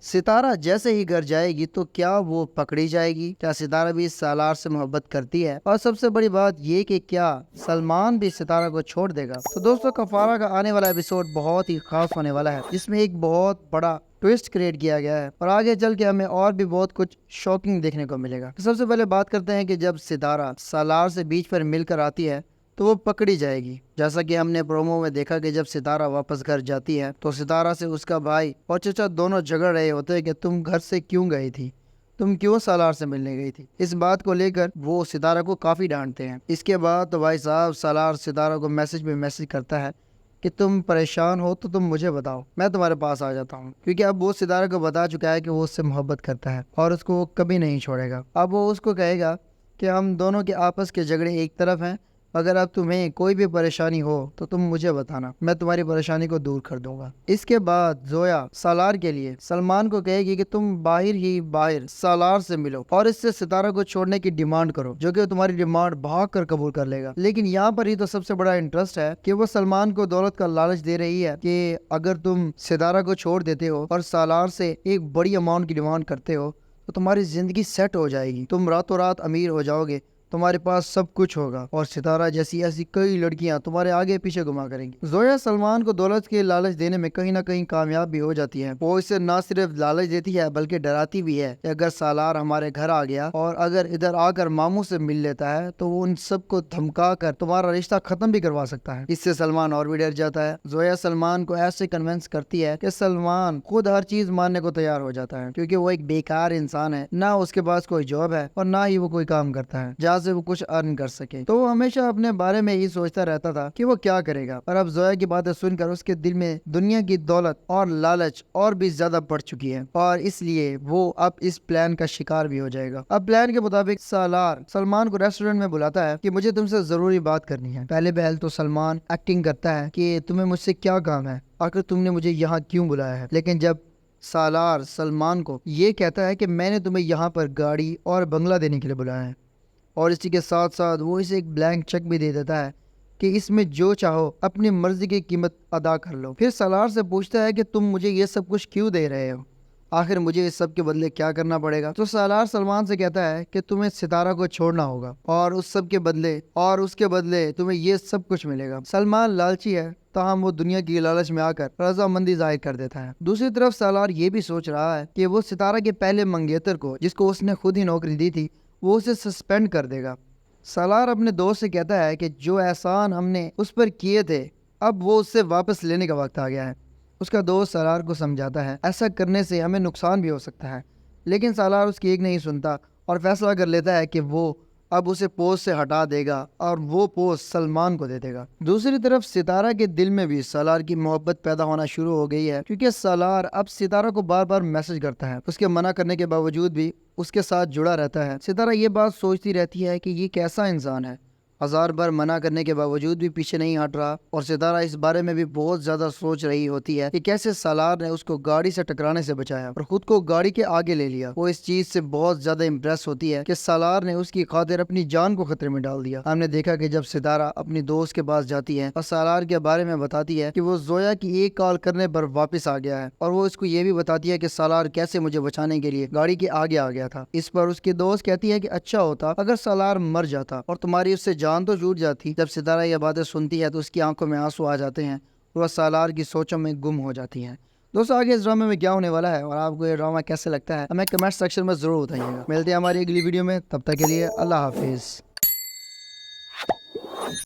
ستارہ جیسے ہی گھر جائے گی تو کیا وہ پکڑی جائے گی؟ کیا ستارہ بھی سالار سے محبت کرتی ہے؟ اور سب سے بڑی بات یہ کہ کیا سلمان بھی ستارہ کو چھوڑ دے گا؟ تو دوستو، کفارہ کا آنے والا ایپیسوڈ بہت ہی خاص ہونے والا ہے، جس میں ایک بہت بڑا ٹویسٹ کریٹ کیا گیا ہے اور آگے چل کے ہمیں اور بھی بہت کچھ شاکنگ دیکھنے کو ملے گا۔ تو سب سے پہلے بات کرتے ہیں کہ جب ستارہ سالار سے بیچ پر مل کر آتی ہے تو وہ پکڑی جائے گی۔ جیسا کہ ہم نے پرومو میں دیکھا کہ جب ستارہ واپس گھر جاتی ہے تو ستارہ سے اس کا بھائی اور چچا دونوں جھگڑ رہے ہوتے ہیں کہ تم گھر سے کیوں گئی تھی، تم کیوں سالار سے ملنے گئی تھی۔ اس بات کو لے کر وہ ستارہ کو کافی ڈانٹتے ہیں۔ اس کے بعد تو بھائی صاحب سالار ستارہ کو میسج کرتا ہے کہ تم پریشان ہو تو تم مجھے بتاؤ، میں تمہارے پاس آ جاتا ہوں، کیونکہ اب وہ ستارہ کو بتا چکا ہے کہ وہ اس سے محبت کرتا ہے اور اس کو وہ کبھی نہیں چھوڑے گا۔ اب وہ اس کو کہے گا کہ ہم دونوں کے آپس کے جھگڑے ایک طرف ہیں، اگر اب تمہیں کوئی بھی پریشانی ہو تو تم مجھے بتانا، میں تمہاری پریشانی کو دور کر دوں گا۔ اس کے بعد زویا سالار کے لیے سلمان کو کہے گی کہ تم باہر سالار سے ملو اور اس سے ستارہ کو چھوڑنے کی ڈیمانڈ کرو، جو کہ تمہاری ڈیمانڈ بھاگ کر قبول کر لے گا۔ لیکن یہاں پر ہی تو سب سے بڑا انٹرسٹ ہے کہ وہ سلمان کو دولت کا لالچ دے رہی ہے کہ اگر تم ستارہ کو چھوڑ دیتے ہو اور سالار سے ایک بڑی اماؤنٹ کی ڈیمانڈ کرتے ہو تو تمہاری زندگی سیٹ ہو جائے گی، تم راتوں رات امیر ہو جاؤ گے، تمہارے پاس سب کچھ ہوگا اور ستارہ جیسی ایسی کئی لڑکیاں تمہارے آگے پیچھے گھما کریں گی۔ زویا سلمان کو دولت کے لالچ دینے میں کہیں نہ کہیں کامیاب بھی ہو جاتی ہے۔ وہ اسے نہ صرف لالچ دیتی ہے بلکہ ڈراتی بھی ہے کہ اگر سالار ہمارے گھر آ گیا اور اگر ادھر آ کر ماموں سے مل لیتا ہے تو وہ ان سب کو دھمکا کر تمہارا رشتہ ختم بھی کروا سکتا ہے۔ اس سے سلمان اور بھی ڈر جاتا ہے۔ زویا سلمان کو ایسے کنونس کرتی ہے کہ سلمان خود ہر چیز ماننے کو تیار ہو جاتا ہے، کیونکہ وہ ایک بیکار انسان ہے، نہ اس کے پاس کوئی جاب ہے اور نہ ہی وہ کوئی کام کرتا ہے جہاں سے وہ کچھ ارن کر سکے۔ تو وہ ہمیشہ اپنے بارے میں ہی سوچتا رہتا تھا کہ وہ کیا کرے گا، اور اب زویا کی باتیں سن کر اس کے دل میں دنیا کی دولت اور لالچ اور بھی زیادہ بڑھ چکی ہے اور اس لیے وہ اب اس پلان کا شکار بھی ہو جائے گا۔ اب پلان کے مطابق سالار سلمان کو ریسٹورنٹ میں بلاتا ہے کہ مجھے تم سے ضروری بات کرنی ہے۔ پہلے پہل تو سلمان ایکٹنگ کرتا ہے کہ تمہیں مجھ سے کیا کام ہے، آخر تم نے مجھے یہاں کیوں بلایا ہے۔ لیکن جب سالار سلمان کو یہ کہتا ہے کہ میں نے تمہیں یہاں پر گاڑی اور بنگلہ دینے کے لیے بلایا ہے اور اسی کے ساتھ ساتھ وہ اسے ایک بلینک چیک بھی دے دیتا ہے کہ اس میں جو چاہو اپنی مرضی کی قیمت ادا کر لو، پھر سالار سے پوچھتا ہے کہ تم مجھے یہ سب کچھ کیوں دے رہے ہو، آخر مجھے اس سب کے بدلے کیا کرنا پڑے گا۔ تو سالار سلمان سے کہتا ہے کہ تمہیں ستارہ کو چھوڑنا ہوگا اور اس کے بدلے تمہیں یہ سب کچھ ملے گا۔ سلمان لالچی ہے، تاہم وہ دنیا کی لالچ میں آ کر رضامندی ظاہر کر دیتا ہے۔ دوسری طرف سالار یہ بھی سوچ رہا ہے کہ وہ ستارہ کے پہلے منگیتر کو، جس کو اس نے خود ہی نوکری دی تھی، وہ اسے سسپینڈ کر دے گا۔ سالار اپنے دوست سے کہتا ہے کہ جو احسان ہم نے اس پر کیے تھے اب وہ اس سے واپس لینے کا وقت آ گیا ہے۔ اس کا دوست سالار کو سمجھاتا ہے ایسا کرنے سے ہمیں نقصان بھی ہو سکتا ہے، لیکن سالار اس کی ایک نہیں سنتا اور فیصلہ کر لیتا ہے کہ وہ اب اسے پوسٹ سے ہٹا دے گا اور وہ پوسٹ سلمان کو دے دے گا۔ دوسری طرف ستارہ کے دل میں بھی سالار کی محبت پیدا ہونا شروع ہو گئی ہے، کیونکہ سالار اب ستارہ کو بار بار میسج کرتا ہے، اس کے منع کرنے کے باوجود بھی اس کے ساتھ جڑا رہتا ہے۔ ستارہ یہ بات سوچتی رہتی ہے کہ یہ کیسا انسان ہے، ہزار بار منع کرنے کے باوجود بھی پیچھے نہیں ہٹ رہا، اور ستارہ اس بارے میں بھی بہت زیادہ سوچ رہی ہوتی ہے کہ کیسے سالار نے اس کو گاڑی سے ٹکرانے سے بچایا اور خود کو گاڑی کے آگے لے لیا۔ وہ اس چیز سے بہت زیادہ امپریس ہوتی ہے کہ سالار نے اس کی خاطر اپنی جان کو خطرے میں ڈال دیا۔ ہم نے دیکھا کہ جب ستارہ اپنی دوست کے پاس جاتی ہے اور سالار کے بارے میں بتاتی ہے کہ وہ زویا کی ایک کال کرنے پر واپس آ گیا ہے، اور وہ اس کو یہ بھی بتاتی ہے کہ سالار کیسے مجھے بچانے کے لیے گاڑی کے آگے آ گیا تھا۔ اس پر اس کی دوست کہتی ہے کہ اچھا ہوتا اگر سالار مر جاتا اور تمہاری اس سے جان تو چھوٹ جاتی۔ جب ستارہ یہ باتیں سنتی ہے تو اس کی آنکھوں میں آنسو آ جاتے ہیں، وہ سالار کی سوچوں میں گم ہو جاتی ہیں۔ دوستو، آگے اس ڈرامے میں کیا ہونے والا ہے اور آپ کو یہ ڈرامہ کیسے لگتا ہے ہمیں کمنٹ سیکشن میں ضرور بتائیے گا۔ ملتے ہیں ہماری اگلی ویڈیو میں، تب تک کے لیے اللہ حافظ۔